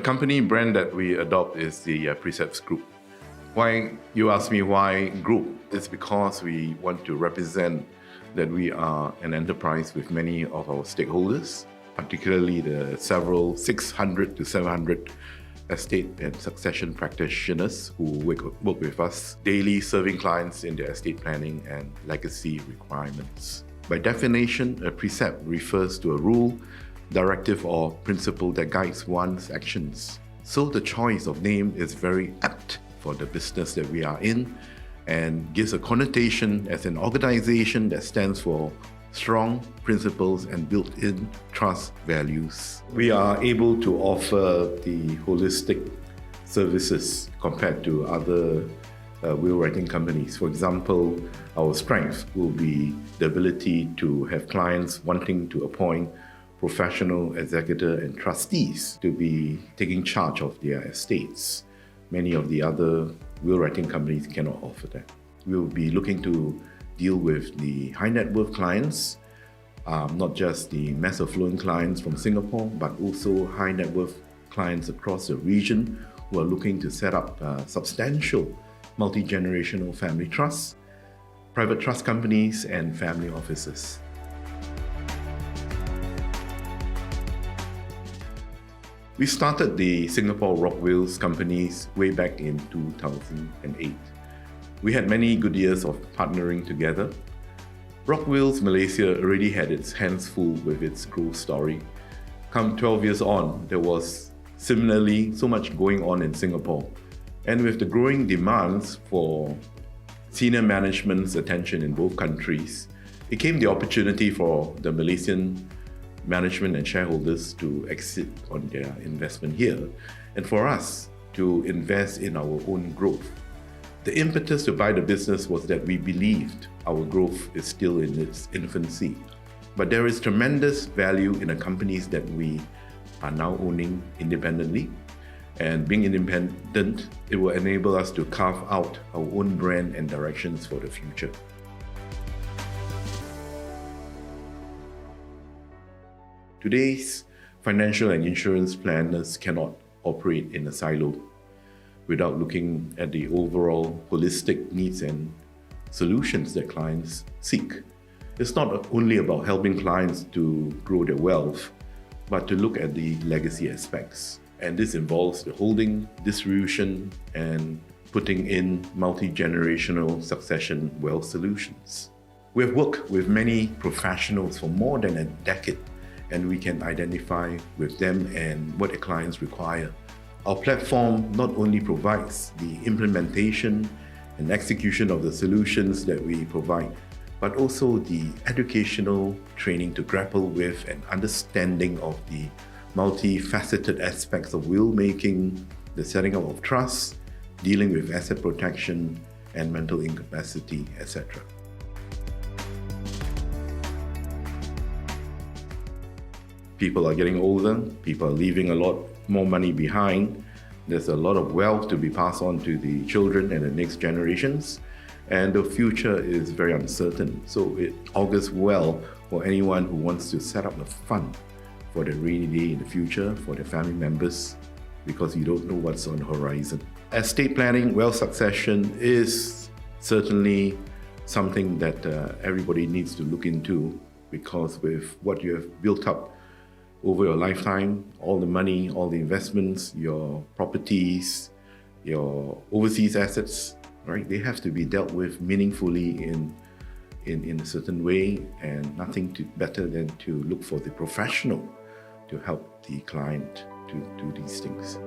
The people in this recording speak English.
The company brand that we adopt is the Precepts Group. Why, you ask me why group? It's because we want to represent that we are an enterprise with many of our stakeholders, particularly the several 600 to 700 estate and succession practitioners who work with us daily, serving clients in their estate planning and legacy requirements. By definition, a precept refers to a rule, directive, or principle that guides one's actions. So the choice of name is very apt for the business that we are in and gives a connotation as an organization that stands for strong principles and built-in trust values. We are able to offer the holistic services compared to other will writing companies. For example, our strength will be the ability to have clients wanting to appoint professional executor and trustees to be taking charge of their estates. Many of the other will writing companies cannot offer that. We'll be looking to deal with the high net worth clients, not just the mass affluent clients from Singapore, but also high net worth clients across the region who are looking to set up substantial multi-generational family trusts, private trust companies, and family offices. We started the Singapore Rockwills companies way back in 2008. We had many good years of partnering together. Rockwills Malaysia already had its hands full with its growth story. Come 12 years on, there was similarly so much going on in Singapore. And with the growing demands for senior management's attention in both countries, it came the opportunity for the Malaysian management and shareholders to exit on their investment here, and for us to invest in our own growth. The impetus to buy the business was that we believed our growth is still in its infancy, but there is tremendous value in the companies that we are now owning independently, and being independent, it will enable us to carve out our own brand and directions for the future. Today's financial and insurance planners cannot operate in a silo without looking at the overall holistic needs and solutions that clients seek. It's not only about helping clients to grow their wealth, but to look at the legacy aspects. And this involves the holding, distribution, and putting in multi-generational succession wealth solutions. We have worked with many professionals for more than a decade, and we can identify with them and what the clients require. Our platform not only provides the implementation and execution of the solutions that we provide, but also the educational training to grapple with and understanding of the multifaceted aspects of will making, the setting up of trust, dealing with asset protection and mental incapacity, etc. People are getting older, people are leaving a lot more money behind. There's a lot of wealth to be passed on to the children and the next generations, and the future is very uncertain. So it augurs well for anyone who wants to set up a fund for the rainy day in the future for their family members, because you don't know what's on the horizon. Estate planning, wealth succession is certainly something that everybody needs to look into, because with what you have built up over your lifetime, all the money, all the investments, your properties, your overseas assets, right? They have to be dealt with meaningfully in a certain way, and nothing better than to look for the professional to help the client to do these things.